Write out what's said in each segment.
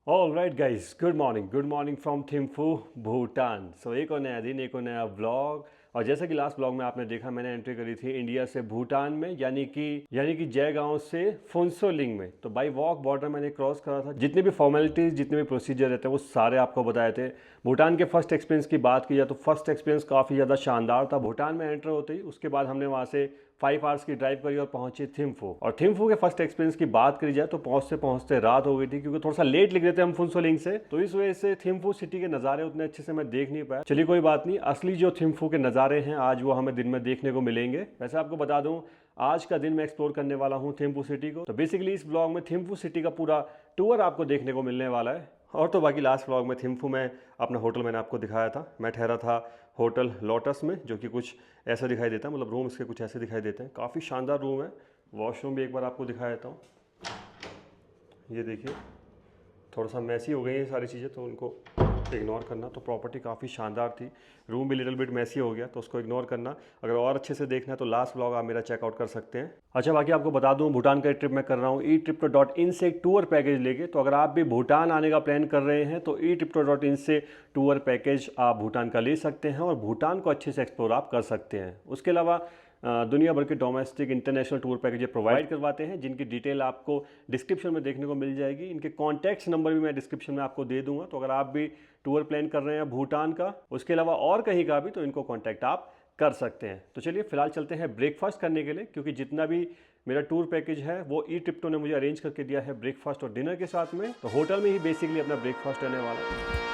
All right guys, good morning from Thimphu Bhutan. So एक और नया दिन, एक और नया व्लॉग। और जैसा कि लास्ट व्लॉग में आपने देखा, मैंने एंट्री करी थी इंडिया से भूटान में, यानी कि जयगांव से फुनसोलिंग में। तो बाई वॉक बॉर्डर मैंने क्रॉस करा था। जितने भी फॉर्मेलिटीज़, जितने भी प्रोसीजर रहते हैं, वो सारे आपको बताए थे। भूटान के फर्स्ट एक्सपीरियंस की बात की जाए तो फर्स्ट एक्सपीरियंस काफ़ी ज़्यादा शानदार था। भूटान में एंटर होते ही उसके बाद हमने वहाँ से 5 आवर्स की ड्राइव करी और पहुंचे थिम्फू। और थिम्फू के फर्स्ट एक्सपीरियंस की बात करी जाए तो पहुंचते पहुंचते रात हो गई थी, क्योंकि थोड़ा सा लेट लिख रहे थे हम फुनसोलिंग से। तो इस वजह से थिम्फू सिटी के नज़ारे उतने अच्छे से मैं देख नहीं पाया। चलिए कोई बात नहीं, असली जो थिम्फू के नज़ारे हैं आज वो हमें दिन में देखने को मिलेंगे। वैसे आपको बता दूं, आज का दिन मैं एक्सप्लोर करने वाला हूं थिम्फू सिटी को। तो बेसिकली इस ब्लॉग में थिम्फू सिटी का पूरा टूर आपको देखने को मिलने वाला है। और तो बाकी लास्ट व्लॉग में थिम्फू में अपना होटल मैंने आपको दिखाया था। मैं ठहरा था होटल लोटस में, जो कि कुछ ऐसा दिखाई देता है, मतलब रूम इसके कुछ ऐसे दिखाई देते हैं। काफ़ी शानदार रूम है। वॉशरूम भी एक बार आपको दिखा देता हूँ। ये देखिए, थोड़ा सा मैसी हो गई है सारी चीज़ें, तो उनको इग्नोर करना। तो प्रॉपर्टी काफ़ी शानदार थी, रूम भी लिटिल बिट मैसी हो गया, तो उसको इग्नोर करना। अगर और अच्छे से देखना है तो लास्ट व्लॉग आप मेरा चेकआउट कर सकते हैं। अच्छा, बाकी आपको बता दूं, भूटान का ट्रिप मैं कर रहा हूँ eTripto.in से एक टूर पैकेज लेके। तो अगर आप भी भूटान आने का प्लान कर रहे हैं तो eTripto.in से टूर पैकेज आप भूटान का ले सकते हैं और भूटान को अच्छे से एक्सप्लोर आप कर सकते हैं। उसके अलावा दुनिया भर के domestic international tour package provide करवाते हैं, जिनकी डिटेल आपको डिस्क्रिप्शन में देखने को मिल जाएगी। इनके कॉन्टैक्ट्स नंबर भी मैं डिस्क्रिप्शन में आपको दे दूंगा। तो अगर आप भी टूर प्लान कर रहे हैं भूटान का, उसके अलावा और कहीं का भी, तो इनको कॉन्टैक्ट आप कर सकते हैं। तो चलिए फिलहाल चलते हैं ब्रेकफास्ट करने के लिए, क्योंकि जितना भी मेरा टूर पैकेज है वो eTripto ने मुझे अरेंज करके दिया है ब्रेकफास्ट और डिनर के साथ में। तो होटल में ही बेसिकली अपना ब्रेकफास्ट रहने वाला है।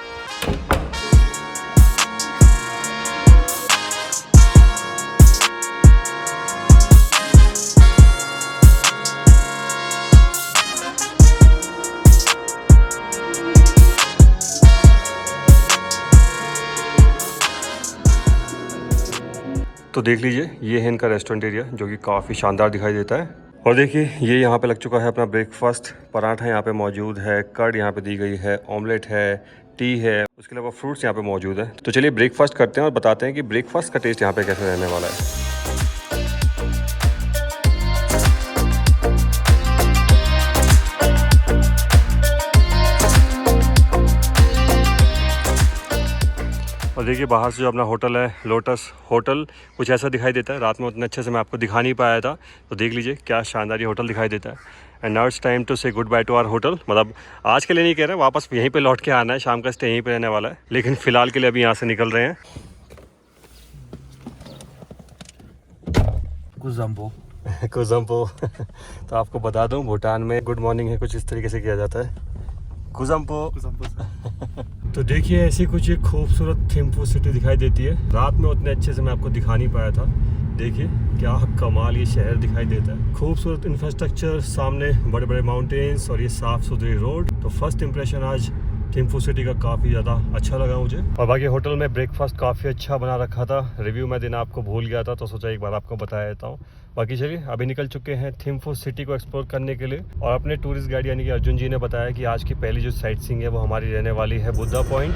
तो देख लीजिए, ये है इनका रेस्टोरेंट एरिया, जो कि काफ़ी शानदार दिखाई देता है। और देखिए, ये यहाँ पे लग चुका है अपना ब्रेकफास्ट। पराठा यहाँ पे मौजूद है, कर्ड यहाँ पे दी गई है, ऑमलेट है, टी है, उसके अलावा फ्रूट्स यहाँ पे मौजूद है। तो चलिए ब्रेकफास्ट करते हैं और बताते हैं कि ब्रेकफास्ट का टेस्ट यहाँ पे कैसे रहने वाला है। और देखिए, बाहर से जो अपना होटल है लोटस होटल, कुछ ऐसा दिखाई देता है। रात में उतने अच्छे से मैं आपको दिखा नहीं पाया था, तो देख लीजिए क्या शानदार ये होटल दिखाई देता है। And now it's time to say goodbye to our hotel. मतलब आज के लिए नहीं कह रहे, वापस यहीं पे लौट के आना है, शाम का स्टे यहीं पे रहने वाला है। लेकिन फ़िलहाल के लिए अभी यहाँ से निकल रहे हैं। कुजम्बो कुजम्बो तो आपको बता दूँ, भूटान में गुड मॉर्निंग है कुछ इस तरीके से किया जाता है, कुजम्बो। तो देखिए, ऐसी कुछ एक खूबसूरत थिम्फू सिटी दिखाई देती है। रात में उतने अच्छे से मैं आपको दिखा नहीं पाया था। देखिए क्या कमाल ये शहर दिखाई देता है। खूबसूरत इंफ्रास्ट्रक्चर, सामने बड़े बड़े माउंटेन्स और ये साफ़ सुथरी रोड। तो फर्स्ट इंप्रेशन आज थिम्फू सिटी का काफ़ी ज़्यादा अच्छा लगा मुझे। और बाकी होटल में ब्रेकफास्ट काफ़ी अच्छा बना रखा था। रिव्यू मैं देना आपको भूल गया था, तो सोचा एक बार आपको बता देता हूँ। बाकी चलिए, अभी निकल चुके हैं थिम्फू सिटी को एक्सप्लोर करने के लिए। और अपने टूरिस्ट गाइड यानी कि अर्जुन जी ने बताया कि आज की पहली जो साइट सीइंग है वो हमारी रहने वाली है बुद्धा पॉइंट।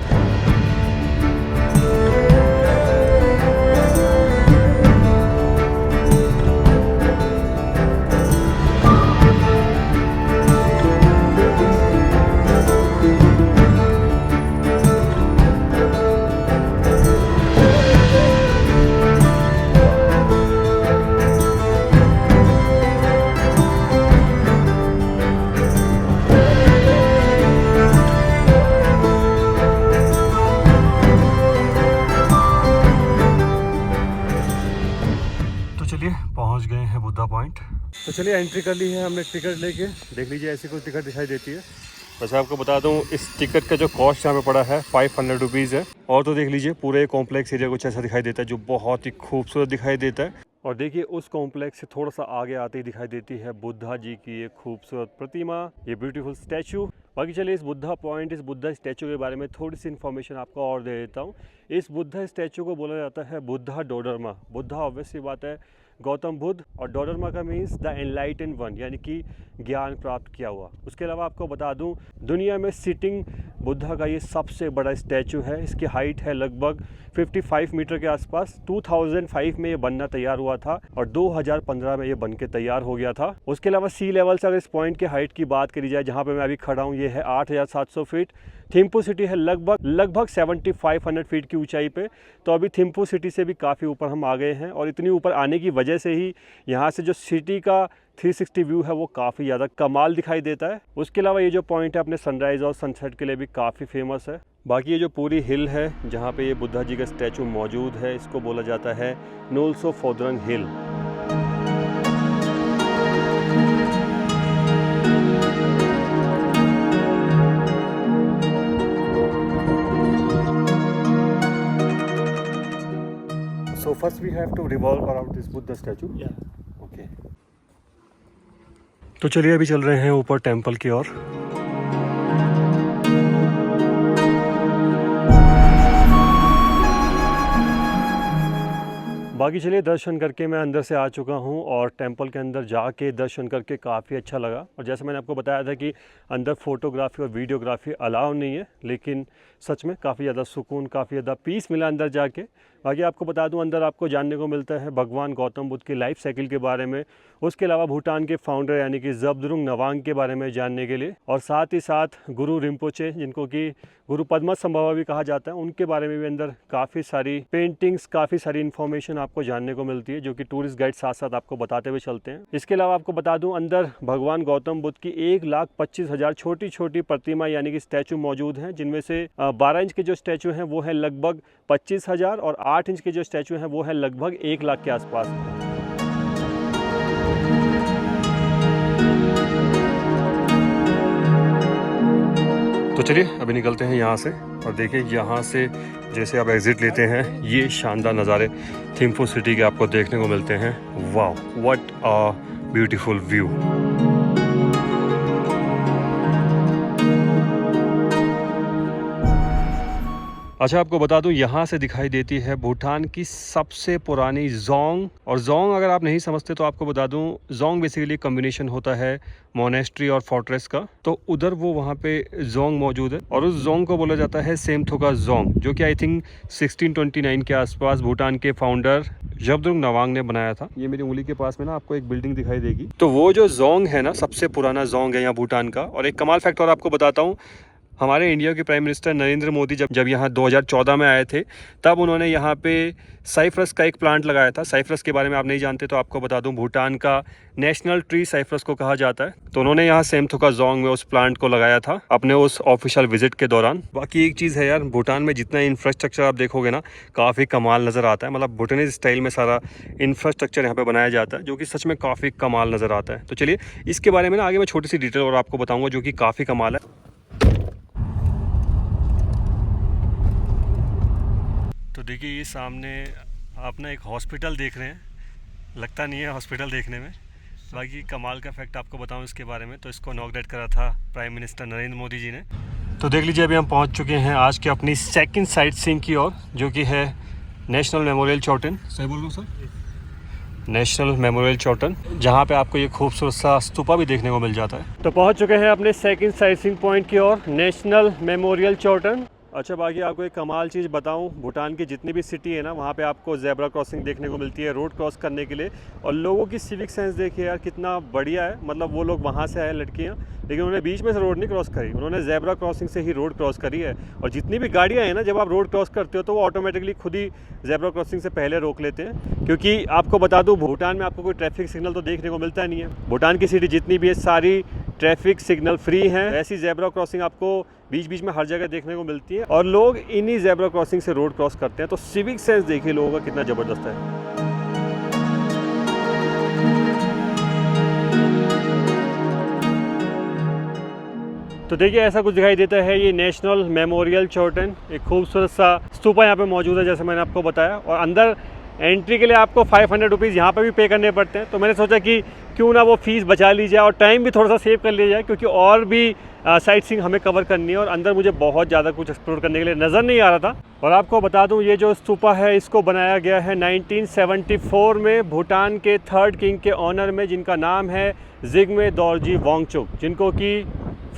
पहुंच गए हैं बुद्धा पॉइंट। तो चलिए एंट्री कर ली है हमने टिकट लेके। देख लीजिए, ऐसी कुछ टिकट दिखाई देती है। वैसे आपको बता दूं, इस टिकट का जो कॉस्ट यहाँ पे पड़ा है 500 रुपीज़ है। और तो देख लीजिए, पूरे कॉम्प्लेक्स एरिया कुछ ऐसा दिखाई देता है, जो बहुत ही खूबसूरत दिखाई देता है। और देखिए, उस कॉम्प्लेक्स से थोड़ा सा आगे आते ही दिखाई देती है बुद्धा जी की एक खूबसूरत प्रतिमा, ये ब्यूटीफुल स्टैचू। बाकी चलिए, इस बुद्धा पॉइंट, इस बुद्धा स्टैचू के बारे में थोड़ी सी इन्फॉर्मेशन आपको और दे देता हूँ। इस बुद्धा स्टैचू को बोला जाता है बुद्धा डोडरमा। बुद्धा ऑब्वियसली बात है गौतम बुद्ध, और डोडरमा का मीन्स द एनलाइटेंड वन, यानी कि ज्ञान प्राप्त किया हुआ। उसके अलावा आपको बता दूं, दुनिया में सिटिंग बुद्धा का ये सबसे बड़ा स्टैचू है। इसकी हाइट है लगभग 55 मीटर के आसपास। 2005 में ये बनना तैयार हुआ था और 2015 में ये बन के तैयार हो गया था। उसके अलावा सी लेवल से अगर इस पॉइंट की हाइट की बात करी जाए, जहाँ पे मैं अभी खड़ा हूँ, ये है 8700 फीट। थिम्पू सिटी है लगभग 7500 फीट की ऊंचाई पे। तो अभी थिम्पू सिटी से भी काफ़ी ऊपर हम आ गए हैं और इतनी ऊपर आने की वजह से ही यहाँ से जो सिटी का 360 व्यू है वो काफ़ी ज़्यादा कमाल दिखाई देता है। उसके अलावा ये जो पॉइंट है अपने सनराइज़ और सनसेट के लिए भी काफ़ी फेमस है। बाकी ये जो पूरी हिल है जहाँ पे ये बुद्धा जी का स्टैचू मौजूद है, इसको बोला जाता है नोल्सो फोद्रंग हिल। So first we have to revolve around this Buddha statue. Yeah. Okay. तो चलिए अभी चल रहे हैं ऊपर टेंपल की ओर। बाकी चलिए दर्शन करके मैं अंदर से आ चुका हूँ और टेंपल के अंदर जाके दर्शन करके काफ़ी अच्छा लगा। और जैसे मैंने आपको बताया था कि अंदर फोटोग्राफी और वीडियोग्राफी अलाउ नहीं है, लेकिन सच में काफ़ी ज़्यादा सुकून, काफ़ी ज़्यादा पीस मिला अंदर जाके। बाकी आपको बता दूं अंदर आपको जानने को मिलता है भगवान गौतम बुद्ध की लाइफ साइकिल के बारे में, उसके अलावा भूटान के फाउंडर यानी कि ज़ब्द्रुंग नवांग के बारे में जानने के लिए, और साथ ही साथ गुरु रिम्पोचे जिनको कि गुरु पद्मसंभवा भी कहा जाता है, उनके बारे में भी अंदर काफ़ी सारी पेंटिंग्स, काफ़ी सारी इन्फॉर्मेशन आपको जानने को मिलती है, जो कि टूरिस्ट गाइड साथ साथ आपको बताते हुए चलते हैं। इसके अलावा आपको बता दूं अंदर भगवान गौतम बुद्ध की 1,25,000 छोटी छोटी प्रतिमा यानी कि स्टैचू मौजूद हैं, जिनमें से 12 इंच के जो स्टैचू हैं वो है लगभग 25,000 और 8 इंच के जो स्टैचू हैं वो है लगभग 1 लाख के आसपास। तो चलिए अभी निकलते हैं यहाँ से और देखिए यहाँ से जैसे आप एग्जिट लेते हैं ये शानदार नज़ारे थिम्पू सिटी के आपको देखने को मिलते हैं। वाह, व्हाट अ ब्यूटीफुल व्यू। अच्छा आपको बता दूं यहाँ से दिखाई देती है भूटान की सबसे पुरानी जोंग। और जोंग अगर आप नहीं समझते तो आपको बता दूं जोंग बेसिकली कॉम्बिनेशन होता है मोनेस्ट्री और फोर्ट्रेस का। तो उधर वो वहाँ पे जोंग मौजूद है और उस जोंग को बोला जाता है सेमथोका जोंग, जो कि आई थिंक 1629 के आसपास भूटान के फाउंडर ज़ब्द्रुंग नवांग ने बनाया था। ये मेरी उंगली के पास में ना आपको एक बिल्डिंग दिखाई देगी, तो वो जो जोंग है ना सबसे पुराना जोंग है यहाँ भूटान का। और एक कमाल फैक्ट और आपको बताता हूँ, हमारे इंडिया के प्राइम मिनिस्टर नरेंद्र मोदी जब यहाँ 2014 में आए थे तब उन्होंने यहाँ पे साइप्रस का एक प्लांट लगाया था। साइप्रस के बारे में आप नहीं जानते तो आपको बता दूं भूटान का नेशनल ट्री साइप्रस को कहा जाता है। तो उन्होंने यहाँ सेमथोका जोंग में उस प्लांट को लगाया था अपने उस ऑफिशियल विजिट के दौरान। बाकी एक चीज़ है यार, भूटान में जितना इंफ्रास्ट्रक्चर आप देखोगे ना काफ़ी कमाल नज़र आता है। मतलब भूटानीज स्टाइल में सारा इंफ्रास्ट्रक्चर यहाँ पे बनाया जाता है, जो कि सच में काफ़ी कमाल नज़र आता है। तो चलिए इसके बारे में ना आगे मैं छोटी सी डिटेल और आपको बताऊँगा जो कि काफ़ी कमाल है। तो देखिए ये सामने आप ना एक हॉस्पिटल देख रहे हैं, लगता नहीं है हॉस्पिटल देखने में। बाकी कमाल का फैक्ट आपको बताऊं इसके बारे में, तो इसको इनॉग्रेट करा था प्राइम मिनिस्टर नरेंद्र मोदी जी ने। तो देख लीजिए अभी हम पहुंच चुके हैं आज की अपनी सेकंड साइट सीइंग की ओर, जो कि है नेशनल मेमोरियल चौटन। सही बोल रहा हूँ सर? नेशनल मेमोरियल चौटन, जहाँ पे आपको ये खूबसूरत सा स्तूपा भी देखने को मिल जाता है। तो पहुँच चुके हैं अपने सेकेंड साइट सीइंग पॉइंट की ओर, नेशनल मेमोरियल चौटन। अच्छा बाकी आपको एक कमाल चीज़ बताऊं, भूटान की जितनी भी सिटी है ना वहाँ पे आपको ज़ेब्रा क्रॉसिंग देखने को मिलती है रोड क्रॉस करने के लिए। और लोगों की सिविक सेंस देखिए यार कितना बढ़िया है। मतलब वो लोग वहाँ से आए लड़कियाँ, लेकिन उन्होंने बीच में से रोड नहीं क्रॉस करी, उन्होंने ज़ेब्रा क्रॉसिंग से ही रोड क्रॉस करी है। और जितनी भी गाड़ियाँ हैं ना, जब आप रोड क्रॉस करते हो तो वो ऑटोमेटिकली खुद ही ज़ेब्रा क्रॉसिंग से पहले रोक लेते हैं। क्योंकि आपको बता दूँ भूटान में आपको कोई ट्रैफिक सिग्नल तो देखने को मिलता नहीं है। भूटान की सिटी जितनी भी है सारी ट्रैफिक सिग्नल फ्री हैं। ऐसी ज़ेब्रा क्रॉसिंग आपको बीच बीच में हर जगह देखने को मिलती है और लोग इन्हीं ज़ेब्रा क्रॉसिंग से रोड क्रॉस करते हैं। तो सिविक सेंस देखिए लोगों का कितना ज़बरदस्त है। तो देखिए ऐसा कुछ दिखाई देता है ये नेशनल मेमोरियल चौटन। एक खूबसूरत सा स्तूपा यहाँ पे मौजूद है जैसे मैंने आपको बताया। और अंदर एंट्री के लिए आपको 500 रुपीज़ यहाँ पर भी पे करने पड़ते हैं। तो मैंने सोचा कि क्यों ना वो फ़ीस बचा ली जाए और टाइम भी थोड़ा सा सेव कर लिया जाए, क्योंकि और भी साइट सीइंग हमें कवर करनी है और अंदर मुझे बहुत ज़्यादा कुछ एक्सप्लोर करने के लिए नज़र नहीं आ रहा था। और आपको बता दूं ये जो स्तूपा है इसको बनाया गया है 1974 में भूटान के 3rd किंग के ऑनर में, जिनका नाम है जिग्मे दोर्जी वांगचुक, जिनको कि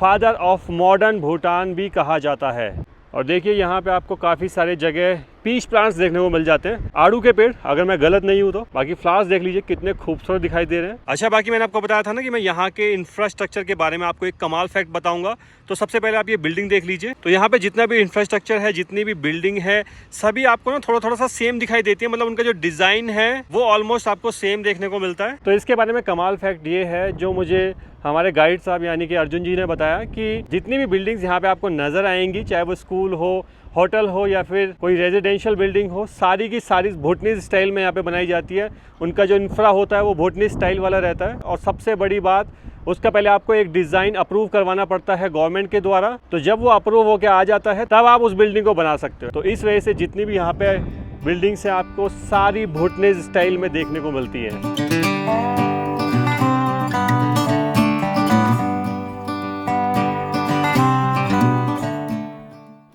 फादर ऑफ मॉडर्न भूटान भी कहा जाता है। और देखिए यहाँ पे आपको काफ़ी सारे जगह पीच प्लांट्स देखने को मिल जाते हैं, आड़ू के पेड़, अगर मैं गलत नहीं हूँ तो। बाकी फ्लावर्स देख लीजिए कितने खूबसूरत दिखाई दे रहे हैं। अच्छा, बाकी मैंने आपको बताया था ना कि मैं यहाँ के इंफ्रास्ट्रक्चर के बारे में आपको एक कमाल फैक्ट बताऊंगा। तो सबसे पहले आप ये बिल्डिंग देख लीजिए। तो यहाँ पे जितना भी इंफ्रास्ट्रक्चर है, जितनी भी बिल्डिंग है, सभी आपको ना थोड़ा सा सेम दिखाई देती है। मतलब उनका जो डिज़ाइन है वो ऑलमोस्ट आपको सेम देखने को मिलता है। तो इसके बारे में कमाल फैक्ट ये है जो मुझे हमारे गाइड साहब यानी कि अर्जुन जी ने बताया कि जितनी भी बिल्डिंग्स यहाँ पे आपको नज़र आएंगी, चाहे वो स्कूल हो, होटल हो या फिर कोई रेजिडेंशियल बिल्डिंग हो, सारी की सारी भूटनीज स्टाइल में यहाँ पे बनाई जाती है। उनका जो इंफ्रा होता है वो भूटनीज स्टाइल वाला रहता है। और सबसे बड़ी बात, उसका पहले आपको एक डिज़ाइन अप्रूव करवाना पड़ता है गवर्नमेंट के द्वारा। तो जब वो अप्रूव होकर आ जाता है तब आप उस बिल्डिंग को बना सकते हो। तो इस वजह से जितनी भी यहाँ पे बिल्डिंग्स हैं आपको सारी भूटनीज स्टाइल में देखने को मिलती है।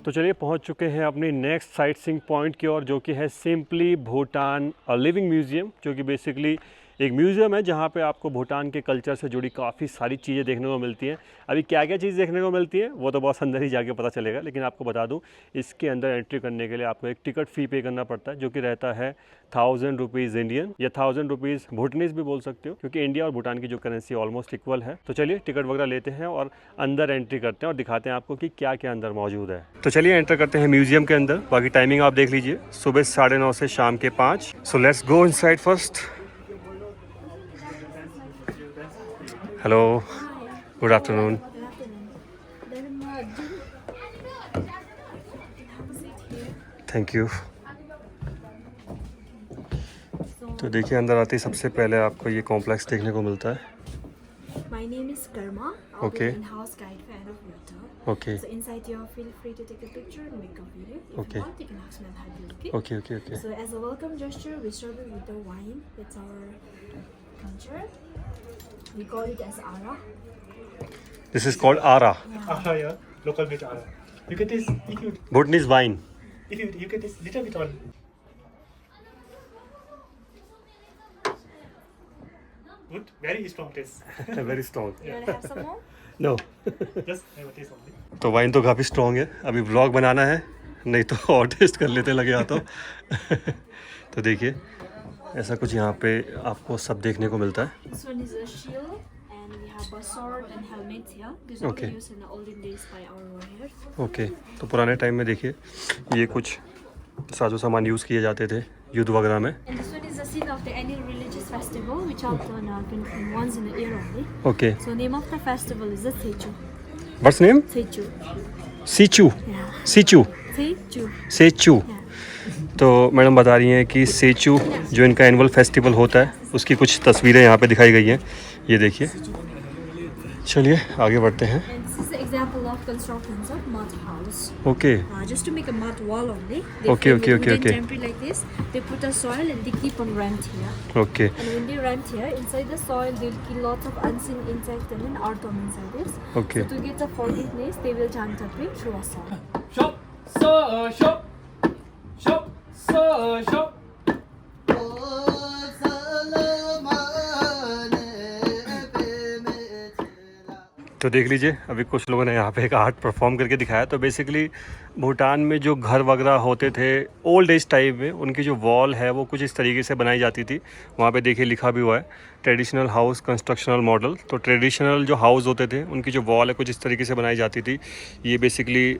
तो चलिए पहुंच चुके हैं अपनी नेक्स्ट साइट सीइंग पॉइंट की ओर, जो कि है सिंपली भूटान लिविंग म्यूजियम, जो कि बेसिकली एक म्यूज़ियम है जहाँ पे आपको भूटान के कल्चर से जुड़ी काफ़ी सारी चीज़ें देखने को मिलती हैं। अभी क्या क्या चीज़ देखने को मिलती है वो तो बहुत अंदर ही जाके पता चलेगा, लेकिन आपको बता दूं इसके अंदर एंट्री करने के लिए आपको एक टिकट फ़ी पे करना पड़ता है, जो कि रहता है 1000 रुपीज़ इंडियन या 1000 रुपीज़ भूटानीज भी बोल सकते हो, क्योंकि इंडिया और भूटान की जो करेंसी ऑलमोस्ट इक्वल है। तो चलिए टिकट वगैरह लेते हैं और अंदर एंट्री करते हैं और दिखाते हैं आपको कि क्या क्या अंदर मौजूद है। तो चलिए एंटर करते हैं म्यूजियम के अंदर। बाकी टाइमिंग आप देख लीजिए, सुबह 9:30 से शाम के 5। So let's go inside first. Hello, good afternoon. Thank you. तो देखिए अंदर आते ही सबसे पहले आपको ये कॉम्प्लेक्स देखने को मिलता है। My name is Karma. Okay. I'm in-house guide for Aeropuerto. Okay. So inside here, feel free to take a picture and make a video. If Okay. you want, you can ask me how you look it. Okay, okay, okay. So as a welcome gesture, we serve it with the wine. It's our culture. We call it as Ara. This is called Ara, Ara, yeah, local bit Ara. You get this if you Bhutanese wine. get this little bit only. Good, very strong taste. Very strong. You want to have some more? No. Just have a taste only. तो wine तो काफ़ी strong है। अभी vlog बनाना है, नहीं तो और test कर लेते लगे हाथों। तो देखिए ऐसा कुछ यहाँ पे आपको सब देखने को मिलता है। This one is a shield, and we have a sword and helmet here. These are Okay. all used in the olden days by our warriors. Okay, तो पुराने टाइम में देखिए ये कुछ साजो सामान यूज़ किए जाते थे युद्ध वगैरह में। And this one is the scene of the annual religious festival, which happens once in a year only. Okay, So name of the festival is the Sechu. What's name? Sechu. सीचू। Yeah. सीचू, Sechu. Tsechu. Yeah. तो madam बता रही हैं कि सेचू जो इनका annual festival होता है उसकी कुछ तस्वीरें यहाँ पे दिखाई गई हैं, ये देखिए। चलिए आगे बढ़ते हैं। And this is the example of constructions of mud house. Okay, Just to make a mud wall only. They Okay, fill okay, with okay, wooden okay. temporary like this. They put a soil and they keep on rammed here. Okay, And when they rammed here, inside the soil they'll kill lots of unseen insects and then earthworm inside this. Okay. So to get the forgiveness, they will chant a prayer through a song. Shop, shop, shop, shop. तो देख लीजिए अभी कुछ लोगों ने यहाँ पे एक आर्ट परफॉर्म करके दिखाया। तो बेसिकली भूटान में जो घर वगैरह होते थे ओल्ड एज टाइप में, उनकी जो वॉल है वो कुछ इस तरीके से बनाई जाती थी। वहाँ पे देखिए लिखा भी हुआ है ट्रेडिशनल हाउस कंस्ट्रक्शनल मॉडल। तो ट्रेडिशनल जो हाउस होते थे उनकी जो वॉल है कुछ इस तरीके से बनाई जाती थी। ये बेसिकली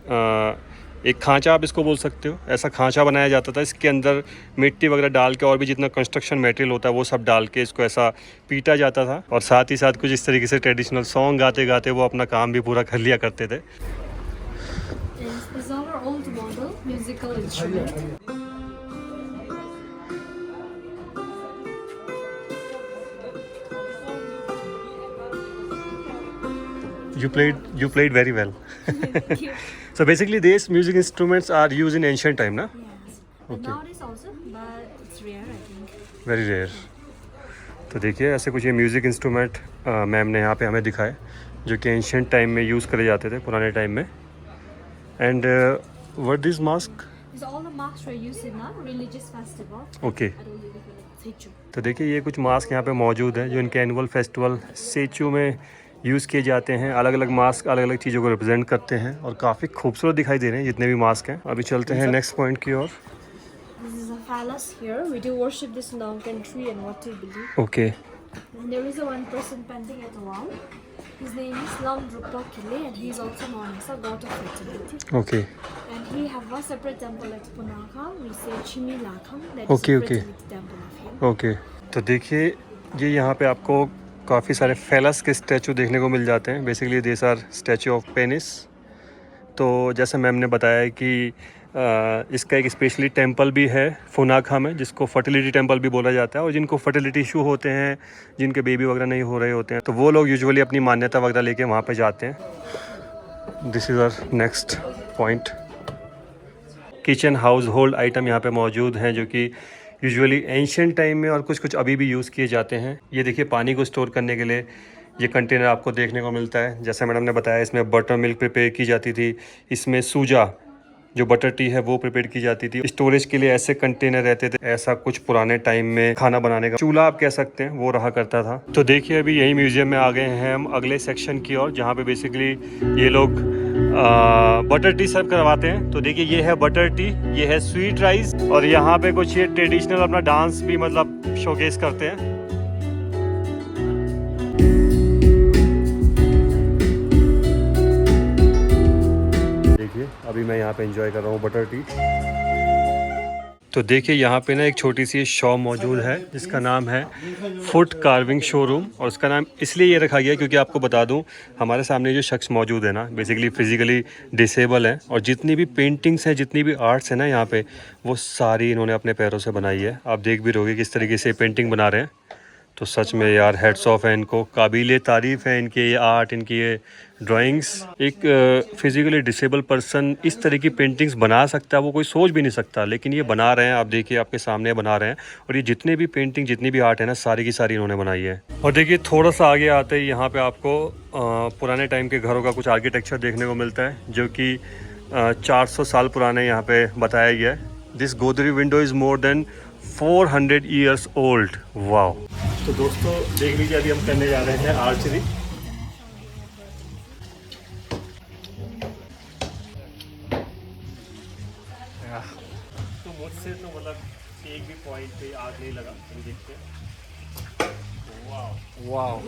एक खांचा आप इसको बोल सकते हो, ऐसा खांचा बनाया जाता था। इसके अंदर मिट्टी वगैरह डाल के और भी जितना कंस्ट्रक्शन मटेरियल होता है वो सब डाल के इसको ऐसा पीटा जाता था, और साथ ही साथ कुछ इस तरीके से ट्रेडिशनल सॉन्ग गाते गाते वो अपना काम भी पूरा कर लिया करते थे। And this is our old model musical instrument. You played very well. Thank you. So basically these music instruments are used in ancient time, na? Yes. And Okay. nowadays also, but it's rare, I think. Very rare. तो देखिए ऐसे कुछ ये music instrument ma'am ने यहाँ पे हमें दिखाए जो कि एंशियंट टाइम में यूज़ करे जाते थे, पुराने टाइम में। And what this mask? These are all the masks were used in a religious festival. Okay, I don't live in Sechu. तो देखिए ये कुछ मास्क यहाँ पे मौजूद हैं जो इनके एनुअल फेस्टिवल सेचू में यूज़ किए जाते हैं। अलग अलग मास्क अलग अलग चीज़ों को रिप्रेजेंट करते हैं और काफ़ी खूबसूरत दिखाई दे रहे हैं जितने भी मास्क हैं। अभी चलते हैं नेक्स्ट पॉइंट की ओर। This is a phallus here. We do worship this mountain tree and what we believe. Okay And there is a one person painting at the wall. His name is Lam Drupa Kile and he is also known as a god of fertility. Okay And we have one separate temple at Punakam. We say Chimi Lakham. That is Okay, a okay. fertility temple of him. Okay तो देखिए ये यहाँ पे आपको काफ़ी सारे फेलस के statue देखने को मिल जाते हैं। Basically this are statue of penis. तो जैसे मैम ने बताया कि इसका एक स्पेशली टेंपल भी है फुनाखा में जिसको फर्टिलिटी टेंपल भी बोला जाता है। और जिनको फर्टिलिटी इशू होते हैं, जिनके बेबी वगैरह नहीं हो रहे होते हैं, तो वो लोग यूजुअली अपनी मान्यता वगैरह लेके वहाँ पे जाते हैं। This is our next point. Kitchen household item यहाँ पे मौजूद हैं जो कि यूजुअली एंशिएंट टाइम में और कुछ कुछ अभी भी यूज़ किए जाते हैं। ये देखिए पानी को स्टोर करने के लिए ये कंटेनर आपको देखने को मिलता है। जैसे मैडम ने बताया इसमें बटर मिल्क प्रिपेयर की जाती थी, इसमें सूजा जो बटर टी है वो प्रिपेयर की जाती थी। स्टोरेज के लिए ऐसे कंटेनर रहते थे। ऐसा कुछ पुराने टाइम में खाना बनाने का चूल्हा आप कह सकते हैं वो रहा करता था। तो देखिए अभी यही म्यूजियम में आ गए हैं हम अगले सेक्शन की ओर जहाँ पे बेसिकली ये लोग बटर टी सर्व करवाते हैं। तो देखिए ये है बटर टी, ये है स्वीट राइस और यहाँ पे कुछ ये ट्रेडिशनल अपना डांस भी मतलब शोकेस करते हैं। देखिए अभी मैं यहाँ पे एंजॉय कर रहा हूँ बटर टी। तो देखिए यहाँ पे ना एक छोटी सी शॉप मौजूद है जिसका नाम है फुट कार्विंग शोरूम। और उसका नाम इसलिए ये रखा गया क्योंकि आपको बता दूँ हमारे सामने जो शख्स मौजूद है ना बेसिकली फिजिकली डिसेबल है और जितनी भी पेंटिंग्स हैं, जितनी भी आर्ट्स हैं ना यहाँ पे, वो सारी इन्होंने अपने पैरों से बनाई है। आप देख भी रहोगे किस तरीके से पेंटिंग बना रहे हैं। तो सच में यार हेड्स ऑफ है इनको, काबिले तारीफ़ है इनके ये आर्ट, इनकी ये ड्राइंग्स। एक फिजिकली डिसेबल पर्सन इस तरह की पेंटिंग्स बना सकता है वो कोई सोच भी नहीं सकता, लेकिन ये बना रहे हैं। आप देखिए आपके सामने बना रहे हैं और ये जितने भी पेंटिंग जितनी भी आर्ट है ना सारी की सारी इन्होंने बनाई है। और देखिए थोड़ा सा आगे आते ही यहाँ पे आपको पुराने टाइम के घरों का कुछ आर्किटेक्चर देखने को मिलता है जो कि 400 साल पुराने यहाँ पे बताया गया है। दिस गोदरी window is more than 400 years old. Wow. तो दोस्तों देख लीजिए अभी हम करने जा रहे हैं आर्चरी। तो मुझसे तो मतलब एक भी पॉइंट पे आग नहीं लगा। हम देखते हैं। Wow wow.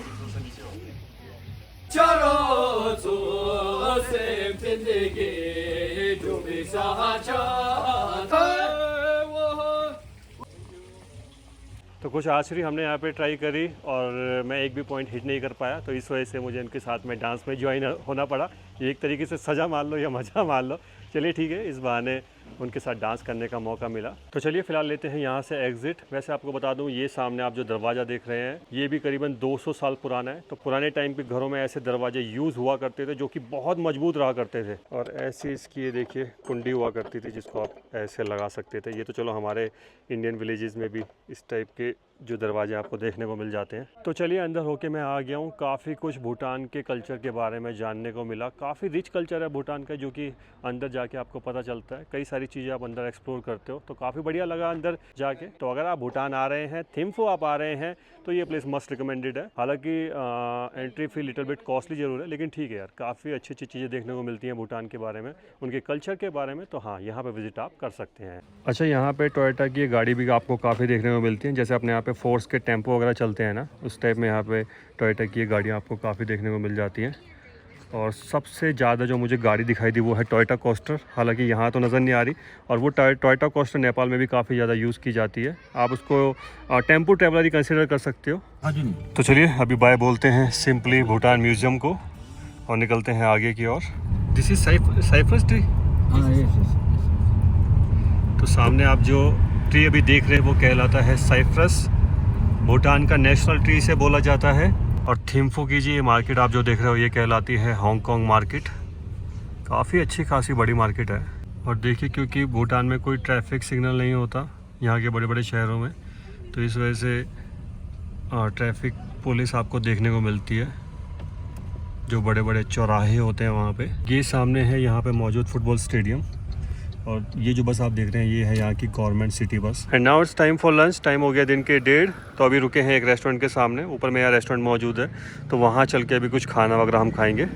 तो कुछ आर्चरी हमने यहाँ पे ट्राई करी और मैं एक भी पॉइंट हिट नहीं कर पाया, तो इस वजह से मुझे इनके साथ में डांस में ज्वाइन होना पड़ा। ये एक तरीके से सज़ा मान लो या मज़ा मान लो। चलिए ठीक है, इस बहाने उनके साथ डांस करने का मौका मिला। तो चलिए फ़िलहाल लेते हैं यहाँ से एग्ज़िट। वैसे आपको बता दूँ ये सामने आप जो दरवाज़ा देख रहे हैं ये भी करीबन 200 साल पुराना है। तो पुराने टाइम के घरों में ऐसे दरवाजे यूज़ हुआ करते थे जो कि बहुत मजबूत रहा करते थे। और ऐसी इसकी ये देखिए कुंडी हुआ करती थी जिसको आप ऐसे लगा सकते थे। ये तो चलो हमारे इंडियन विलेजेस में भी इस टाइप के जो दरवाजे आपको देखने को मिल जाते हैं। तो चलिए अंदर होके मैं आ गया हूँ। काफ़ी कुछ भूटान के कल्चर के बारे में जानने को मिला। काफ़ी रिच कल्चर है भूटान का जो कि अंदर जाके आपको पता चलता है। कई सारी चीज़ें आप अंदर एक्सप्लोर करते हो, तो काफ़ी बढ़िया लगा अंदर जाके। तो अगर आप भूटान आ रहे हैं, थिम्फू आप आ रहे हैं, तो ये प्लेस मस्ट रिकमेंडेड है। हालांकि entry fee little bit costly ज़रूर है, लेकिन ठीक है यार, काफ़ी अच्छी अच्छी चीज़ें देखने को मिलती हैं भूटान के बारे में, उनके कल्चर के बारे में। तो हाँ, यहाँ पे विजिट आप कर सकते हैं। अच्छा, यहाँ पे टोयोटा की गाड़ी भी आपको काफ़ी देखने को मिलती है। जैसे अपने यहाँ पे फोर्स के टेम्पो वगैरह चलते हैं ना, उस टाइप में यहाँ पे टोयोटा की गाड़ियाँ आपको काफ़ी देखने को मिल जाती हैं। और सबसे ज़्यादा जो मुझे गाड़ी दिखाई दी वो है टोयोटा कोस्टर। हालांकि यहाँ तो नज़र नहीं आ रही, और वो टोयोटा कोस्टर नेपाल में भी काफ़ी ज़्यादा यूज़ की जाती है। आप उसको टेम्पो ट्रैवलर ही कंसिडर कर सकते हो। तो चलिए अभी बाय बोलते हैं सिंपली भूटान म्यूज़ियम को और निकलते हैं आगे की ओर। This is cypress tree. तो सामने आप जो ट्री अभी देख रहे हैं वो कहलाता है साइप्रस। भूटान का नेशनल ट्री से बोला जाता है। और थिम्फू की जी ये मार्केट आप जो देख रहे हो ये कहलाती है हांगकांग मार्केट। काफ़ी अच्छी खासी बड़ी मार्केट है। और देखिए क्योंकि भूटान में कोई ट्रैफिक सिग्नल नहीं होता यहाँ के बड़े बड़े शहरों में, तो इस वजह से ट्रैफिक पुलिस आपको देखने को मिलती है। जो बड़े बड़े चौराहे होते हैं वहाँ पे। ये सामने है यहाँ पे मौजूद फुटबॉल स्टेडियम। और ये जो बस आप देख रहे हैं ये है यहाँ की government city bus. And now it's time for lunch. Time हो गया दिन के 1:30। तो अभी रुके हैं एक रेस्टोरेंट के सामने, ऊपर में यहाँ रेस्टोरेंट मौजूद है, तो वहाँ चल के अभी कुछ खाना वगैरह हम खाएंगे।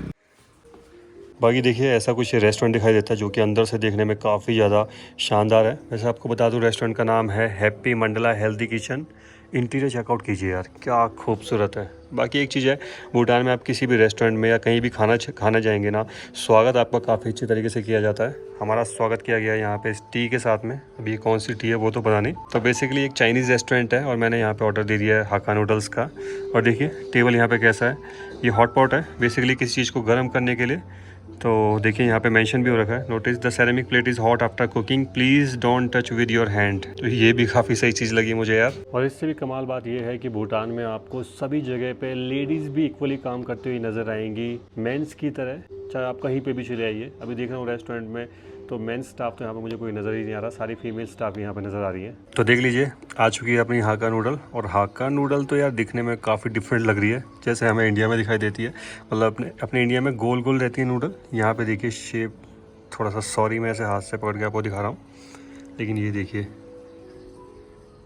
बाकी देखिए ऐसा कुछ रेस्टोरेंट दिखाई देता है जो कि अंदर से देखने में काफ़ी ज़्यादा शानदार है। वैसे आपको बता दूं रेस्टोरेंट का नाम है happy Mandala healthy kitchen. Interior check out कीजिए यार, क्या खूबसूरत है। बाकी एक चीज़ है, भूटान में आप किसी भी रेस्टोरेंट में या कहीं भी खाना जाएंगे ना, स्वागत आपका काफ़ी अच्छी तरीके से किया जाता है। हमारा स्वागत किया गया है यहाँ पे इस टी के साथ में। अभी ये कौन सी टी है वो तो पता नहीं। तो बेसिकली एक चाइनीज़ रेस्टोरेंट है और मैंने यहाँ पे ऑर्डर दे दिया है हाक्का नूडल्स का। और देखिए टेबल यहाँ पे कैसा है, ये हॉट पॉट है बेसिकली किसी चीज़ को गर्म करने के लिए। तो देखिए यहाँ पे मेंशन भी हो रखा है, notice the ceramic plate is hot after cooking, please don't touch with your hand. तो ये भी काफ़ी सही चीज़ लगी मुझे यार। और इससे भी कमाल बात ये है कि भूटान में आपको सभी जगह पे लेडीज़ भी इक्वली काम करती हुई नज़र आएंगी, मेंस की तरह, चाहे आप कहीं पे भी चले आइए। अभी देख रहा हूँ रेस्टोरेंट में तो मेंस स्टाफ तो यहाँ पे मुझे कोई नज़र ही नहीं आ रहा, सारी फीमेल स्टाफ यहाँ पे नज़र आ रही है। तो देख लीजिए आ चुकी है अपनी हाक्का नूडल। और हाक्का नूडल तो यार दिखने में काफ़ी डिफरेंट लग रही है, जैसे हमें इंडिया में दिखाई देती है। मतलब अपने इंडिया में गोल गोल रहती है नूडल, यहाँ पे देखिए शेप थोड़ा सा, सॉरी मैं ऐसे हाथ से पकड़ के आपको दिखा रहा हूँ, लेकिन ये देखिए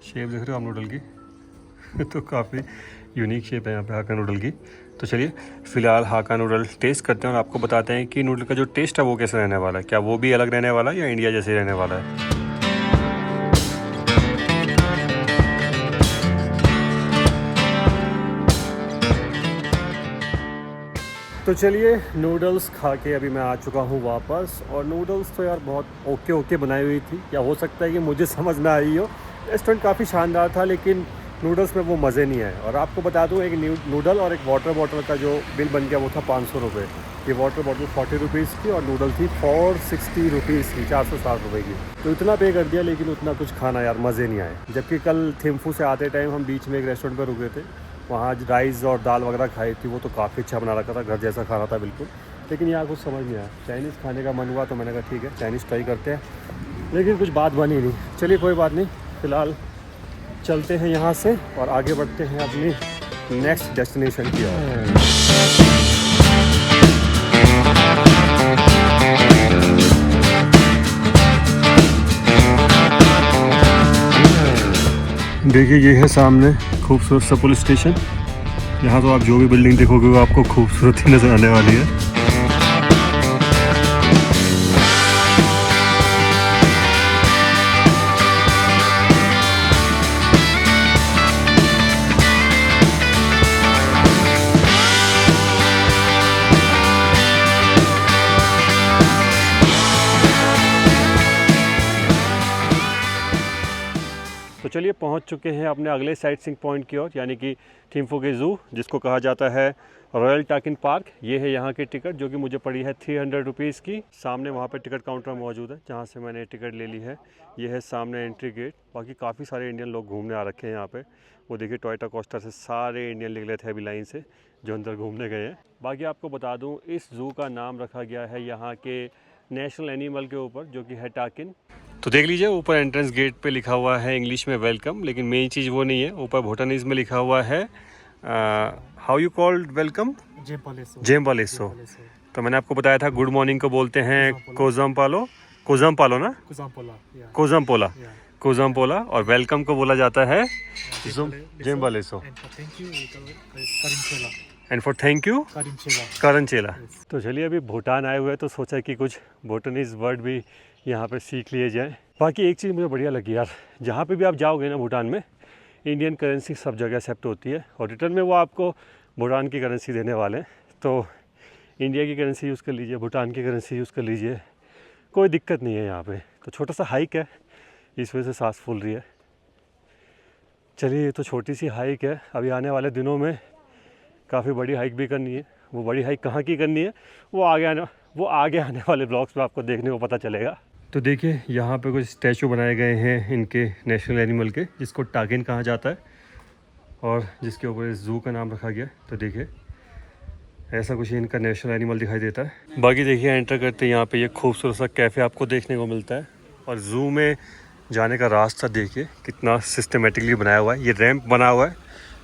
शेप देख रहे हो आप नूडल की तो काफ़ी यूनिक शेप है यहाँ पे हाक्का नूडल की। तो चलिए फ़िलहाल हाक्का नूडल टेस्ट करते हैं और आपको बताते हैं कि नूडल का जो टेस्ट है वो कैसा रहने वाला है, क्या वो भी अलग रहने वाला है या इंडिया जैसे रहने वाला है। तो चलिए नूडल्स खा के अभी मैं आ चुका हूँ वापस। और नूडल्स तो यार बहुत ओके बनाई हुई थी, या हो सकता है कि मुझे समझ ना आई हो। रेस्टोरेंट काफ़ी शानदार था लेकिन नूडल्स में वो मज़े नहीं आए। और आपको बता दूँ एक नूडल और एक वाटर बॉटल का जो बिल बन गया वो था 500 रुपये। ये वाटर बॉटल 40 रुपीज़ की और नूडल थी 460 रुपीज़ की, 460 रुपये की। तो इतना पे कर दिया लेकिन उतना कुछ खाना यार मज़े नहीं आए। जबकि कल थिम्फू से आते टाइम हम बीच में एक रेस्टोरेंट पर रुके थे, वहाँ राइस और दाल वगैरह खाई थी, वो तो काफ़ी अच्छा बना रखा था, घर जैसा खाना था बिल्कुल। लेकिन यहाँ कुछ समझ नहीं आया। चाइनीज़ खाने का मन हुआ तो मैंने कहा ठीक है चाइनीज़ ट्राई करते हैं, लेकिन कुछ बात बनी नहीं। चलिए कोई बात नहीं, फ़िलहाल चलते हैं यहाँ से और आगे बढ़ते हैं अपनी नेक्स्ट डेस्टिनेशन की ओर। देखिए ये है सामने खूबसूरत सा पुलिस स्टेशन। यहाँ तो आप जो भी बिल्डिंग देखोगे वो आपको खूबसूरत ही नज़र आने वाली है। तो चलिए पहुंच चुके हैं अपने अगले साइट सीइंग पॉइंट की ओर, यानी कि थिम्फू के ज़ू, जिसको कहा जाता है रॉयल टाकिन पार्क। ये है यहाँ की टिकट जो कि मुझे पड़ी है 300 रुपीज़ की। सामने वहाँ पे टिकट काउंटर मौजूद है जहाँ से मैंने टिकट ले ली है। ये है सामने एंट्री गेट। बाकी काफ़ी सारे इंडियन लोग घूमने आ रखे हैं यहाँ पे। वो देखिए टोयोटा कोस्टर से सारे इंडियन निकले थे अभी लाइन से, जो अंदर घूमने गए हैं। बाकी आपको बता दूँ इस ज़ू का नाम रखा गया है यहाँ के नेशनल एनिमल के ऊपर, जो कि है टाकिन। तो देख लीजिए ऊपर एंट्रेंस गेट पे लिखा हुआ है इंग्लिश में वेलकम, लेकिन मेन चीज़ वो नहीं है। ऊपर भूटानीज में लिखा हुआ है हाउ यू कॉल्ड वेलकम, जेम्बालेसो। तो मैंने आपको बताया था गुड मॉर्निंग को बोलते हैं कोजमपालो ना, कोजमपोला, कोजमपोला। और वेलकम को बोला जाता है जेम्बालेसो। एंड फॉर थैंक यू करनचेला। तो चलिए अभी भूटान आए हुए हैं तो सोचा कि कुछ भूटानीज वर्ड भी यहाँ पे सीख लिए जाए। बाकी एक चीज़ मुझे बढ़िया लगी यार, जहाँ पे भी आप जाओगे ना भूटान में, इंडियन करेंसी सब जगह एक्सेप्ट होती है और रिटर्न में वो आपको भूटान की करेंसी देने वाले हैं। तो इंडिया की करेंसी यूज़ कर लीजिए, भूटान की करेंसी यूज़ कर लीजिए, कोई दिक्कत नहीं है यहाँ पे। तो छोटा सा हाइक है, इस वजह से सांस फूल रही है। चलिए ये तो छोटी सी हाइक है, अभी आने वाले दिनों में काफ़ी बड़ी हाइक भी करनी है। वो बड़ी हाइक कहाँ की करनी है वो आगे आने वाले ब्लॉग्स में आपको देखने को पता चलेगा। तो देखिए यहाँ पे कुछ स्टैचू बनाए गए हैं इनके नेशनल एनिमल के, जिसको टाकिन कहा जाता है और जिसके ऊपर इस ज़ू का नाम रखा गया। तो देखिए ऐसा कुछ इनका नेशनल एनिमल दिखाई देता है। बाकी देखिए एंटर करते यहाँ पे ये खूबसूरत सा कैफ़े आपको देखने को मिलता है। और ज़ू में जाने का रास्ता देखिए कितना सिस्टमेटिकली बनाया हुआ है। ये रैंप बना हुआ है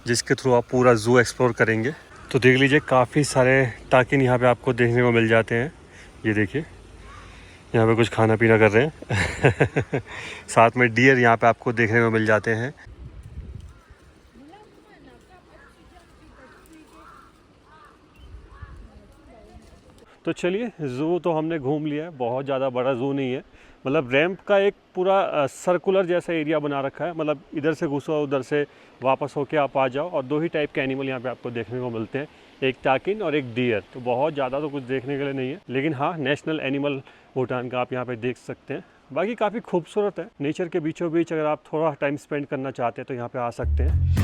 जिसके थ्रू आप पूरा ज़ू एक्सप्लोर करेंगे। तो देख लीजिए काफ़ी सारे टाकिन यहाँ पे आपको देखने को मिल जाते हैं। ये देखिए यहाँ पे कुछ खाना पीना कर रहे हैं साथ में डियर यहाँ पे आपको देखने को मिल जाते हैं। तो चलिए, ज़ू तो हमने घूम लिया है, बहुत ज़्यादा बड़ा ज़ू नहीं है, मतलब रैंप का एक पूरा सर्कुलर जैसा एरिया बना रखा है, मतलब इधर से घुसो उधर से वापस होके आप आ जाओ। और 2 ही टाइप के एनिमल यहाँ पे आपको देखने को मिलते हैं, एक टाकिन और एक डियर। तो बहुत ज़्यादा तो कुछ देखने के लिए नहीं है, लेकिन हाँ, नेशनल एनिमल भूटान का आप यहाँ पे देख सकते हैं। बाकी काफ़ी खूबसूरत है, नेचर के बीचों बीच अगर आप थोड़ा टाइम स्पेंड करना चाहते हैं तो यहाँ पे आ सकते हैं।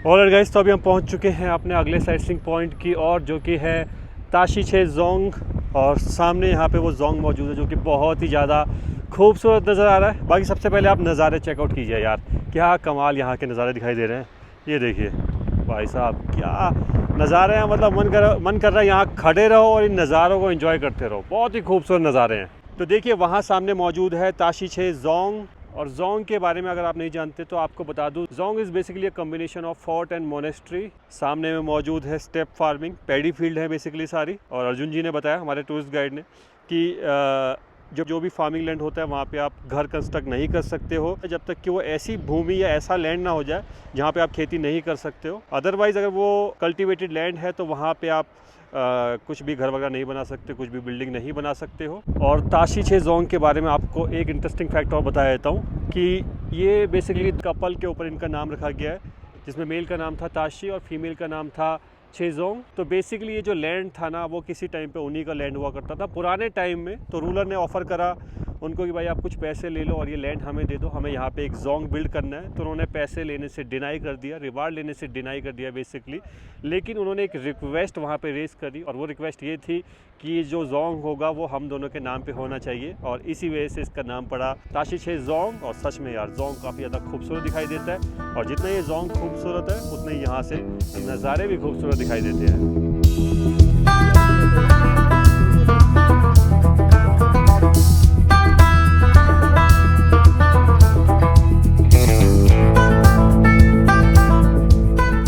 ऑलराइट गाइस, तो अभी हम पहुंच चुके हैं अपने अगले साइट सीइंग पॉइंट की और, जो कि है ताशीछे जोंग। और सामने यहाँ पे वो जोंग मौजूद है जो कि बहुत ही ज़्यादा खूबसूरत नज़र आ रहा है। बाकी सबसे पहले आप नज़ारे चेकआउट कीजिए यार, क्या कमाल यहाँ के नज़ारे दिखाई दे रहे हैं। ये देखिए भाई साहब, क्या नज़ारे हैं, मतलब मन कर रहा है यहाँ खड़े रहो और इन नज़ारों को एंजॉय करते रहो। बहुत ही खूबसूरत नज़ारे हैं। तो देखिए वहाँ सामने मौजूद है ताशीछे जोंग। और जोंग के बारे में अगर आप नहीं जानते तो आपको बता दूं, Jong is basically a combination of fort and monastery. सामने में मौजूद है स्टेप फार्मिंग, पैडी फील्ड है बेसिकली सारी। और अर्जुन जी ने बताया, हमारे टूरिस्ट गाइड ने, कि जो भी फार्मिंग लैंड होता है वहाँ पे आप घर कंस्ट्रक्ट नहीं कर सकते हो जब तक कि वो ऐसी भूमि या ऐसा लैंड ना हो जाए जहाँ पे आप खेती नहीं कर सकते हो। अदरवाइज़ अगर वो कल्टिवेटेड लैंड है तो वहाँ पे आप कुछ भी घर वगैरह नहीं बना सकते, कुछ भी बिल्डिंग नहीं बना सकते हो। और ताशीछे जोंग के बारे में आपको एक इंटरेस्टिंग फैक्ट और बता देता हूँ कि ये बेसिकली कपल के ऊपर इनका नाम रखा गया है, जिसमें मेल का नाम था ताशी और फीमेल का नाम था छेजोंग। तो बेसिकली ये जो लैंड था ना, वो किसी टाइम पे उन्हीं का लैंड हुआ करता था पुराने टाइम में। तो रूलर ने ऑफ़र करा उनको कि भाई आप कुछ पैसे ले लो और ये लैंड हमें दे दो, हमें यहाँ पे एक जोंग बिल्ड करना है। तो उन्होंने पैसे लेने से डिनाई कर दिया, रिवार्ड लेने से डिनाई कर दिया बेसिकली। लेकिन उन्होंने एक रिक्वेस्ट वहाँ पे रेस करी और वो रिक्वेस्ट ये थी कि जो जोंग होगा वो हम दोनों के नाम पे होना चाहिए, और इसी वजह से इसका नाम पड़ा ताशीछे जोंग। और सच में यार, जोंग काफ़ी ज़्यादा खूबसूरत दिखाई देता है, और जितना ये जोंग खूबसूरत है उतने ही यहाँ से नज़ारे भी खूबसूरत दिखाई देते हैं।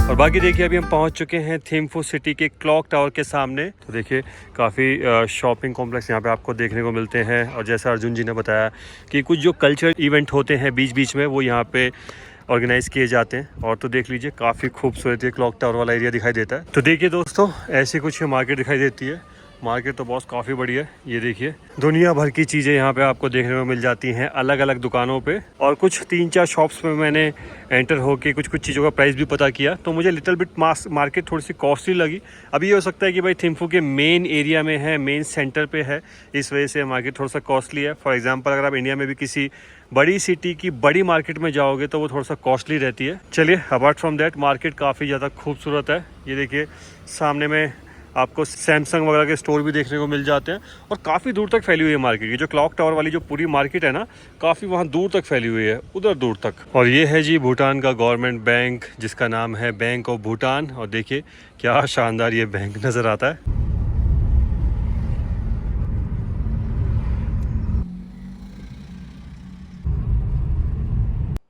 और बाकी देखिए, अभी हम पहुंच चुके हैं थिम्फू सिटी के क्लॉक टावर के सामने। तो देखिए काफ़ी शॉपिंग कॉम्प्लेक्स यहाँ पे आपको देखने को मिलते हैं। और जैसा अर्जुन जी ने बताया कि कुछ जो कल्चरल इवेंट होते हैं बीच बीच में, वो यहाँ पे ऑर्गेनाइज़ किए जाते हैं। और तो देख लीजिए, काफ़ी खूबसूरत ये क्लॉक टावर वाला एरिया दिखाई देता है। तो देखिए दोस्तों, ऐसी कुछ मार्केट दिखाई देती है। मार्केट तो बॉस काफ़ी बड़ी है। ये देखिए, दुनिया भर की चीज़ें यहाँ पे आपको देखने को मिल जाती हैं अलग अलग दुकानों पे। और कुछ 3-4 शॉप्स में मैंने एंटर होके कुछ चीज़ों का प्राइस भी पता किया, तो मुझे लिटिल बिट मार्केट थोड़ी सी कॉस्टली लगी। अभी ये हो सकता है कि भाई थिम्फू के मेन एरिया में है, मेन सेंटर पे है, इस वजह से मार्केट थोड़ा सा कॉस्टली है। फॉर एग्जांपल, अगर आप इंडिया में भी किसी बड़ी सिटी की बड़ी मार्केट में जाओगे तो वो थोड़ा सा कॉस्टली रहती है। चलिए, अपार्ट फ्रॉम दैट मार्केट काफ़ी ज़्यादा खूबसूरत है। ये देखिए, सामने में आपको सैमसंग वगैरह के स्टोर भी देखने को मिल जाते हैं, और काफ़ी दूर तक फैली हुई है मार्केट। ये जो क्लॉक टावर वाली जो पूरी मार्केट है ना, काफ़ी वहाँ दूर तक फैली हुई है, उधर दूर तक। और ये है जी भूटान का गवर्नमेंट बैंक, जिसका नाम है बैंक ऑफ भूटान। और देखिए क्या शानदार ये बैंक नज़र आता है।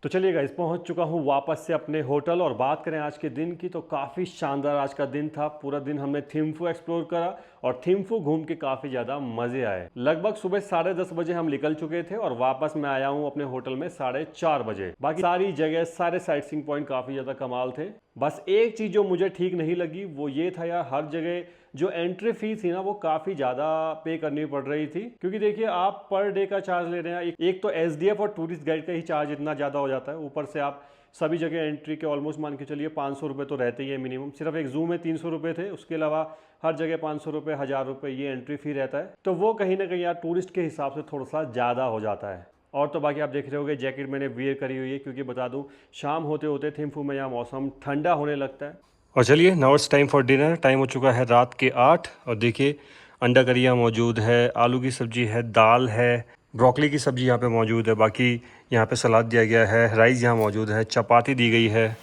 तो चलिए गाइस, पहुंच चुका हूं वापस से अपने होटल। और बात करें आज के दिन की, तो काफ़ी शानदार आज का दिन था। पूरा दिन हमने थिम्फू एक्सप्लोर करा और थिम्फू घूम के काफ़ी ज़्यादा मज़े आए। लगभग सुबह 10:30 बजे हम निकल चुके थे और वापस मैं आया हूं अपने होटल में 4:30 बजे। बाकी सारी जगह, सारे साइट सीइंग पॉइंट काफ़ी ज़्यादा कमाल थे। बस एक चीज़ जो मुझे ठीक नहीं लगी वो ये था यार, हर जगह जो एंट्री फी थी ना, वो काफ़ी ज़्यादा पे करनी पड़ रही थी। क्योंकि देखिए, आप पर डे का चार्ज ले रहे हैं, एक तो SDF और टूरिस्ट गाइड का ही चार्ज इतना ज़्यादा हो जाता है। ऊपर से आप सभी जगह एंट्री के ऑलमोस्ट मान के चलिए 500 रुपये तो रहते ही है मिनिमम। सिर्फ एक जू में 300 रुपये थे, उसके अलावा हर जगह 500 रुपये, 1000 रुपये ये एंट्री फी रहता है। तो वो कहीं ना कहीं यार टूरिस्ट के हिसाब से थोड़ा सा ज़्यादा हो जाता है। और तो बाकी आप देख रहे होगे, जैकेट मैंने वियर करी हुई है, क्योंकि बता दूं, शाम होते होते थिम्फू में यहाँ मौसम ठंडा होने लगता है। और चलिए, now it's time for dinner. Time हो चुका है रात के 8। और देखिए, अंडा करी यहाँ मौजूद है, आलू की सब्जी है, दाल है, ब्रोकली की सब्जी यहाँ पे मौजूद है, बाकी यहाँ पे सलाद दिया गया है, राइस यहाँ मौजूद है, चपाती दी गई है।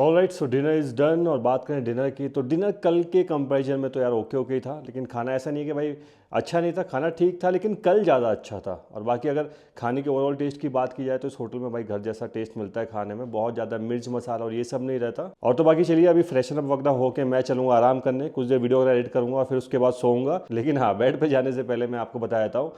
Alright, so dinner is done. और बात करें डिनर की, तो डिनर कल के कंपैरिजन में तो यार ओके ओके ही था, लेकिन खाना ऐसा नहीं है कि भाई अच्छा नहीं था, खाना ठीक था, लेकिन कल ज़्यादा अच्छा था। और बाकी अगर खाने के ओवरऑल टेस्ट की बात की जाए तो इस होटल में भाई घर जैसा टेस्ट मिलता है खाने में, बहुत ज़्यादा मिर्च मसाला और ये सब नहीं रहता। और तो बाकी चलिए अभी फ्रेशन अप वगैरह होकर मैं चलूँगा आराम करने, कुछ देर वीडियो वगैरह एडिट करूँगा, फिर उसके बाद सोऊंगा। लेकिन हाँ, बेड पर जाने से पहले मैं आपको बता देता हूँ,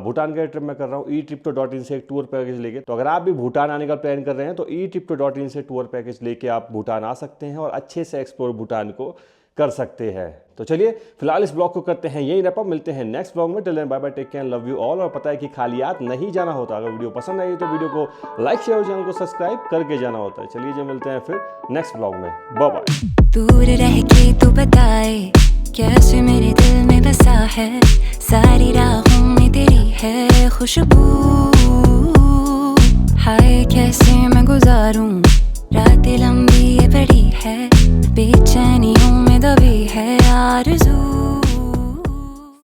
भूटान का ट्रिप मैं कर रहा हूँ eTripto.in से एक टूर पैकेज लेके। तो अगर आप भी भूटान आने का प्लान कर रहे हैं तो eTripto.in से टूर पैकेज लेके आप भूटान आ सकते हैं और अच्छे से एक्सप्लोर भूटान को कर सकते हैं। तो चलिए फिलहाल इस ब्लॉग को करते हैं यही रैप अप, मिलते हैं नेक्स्ट ब्लॉग में। Till then bye bye, take care, love you all. और पता है कि खालियात नहीं जाना होता, अगर वीडियो पसंद आई तो वीडियो को लाइक शेयर और चैनल को सब्सक्राइब करके जाना होता है। चलिए जो मिलते हैं फिर नेक्स्ट ब्लॉग में, बाय बाय। दूर रह के तू बताए कैसे मेरे दिल में बसा है, सारी राहों में तेरी है खुशबू। हाय कैसे मैं गुजारूं रातें लंबी ये बड़ी है, बेचैनियों में दबी है आरज़ू।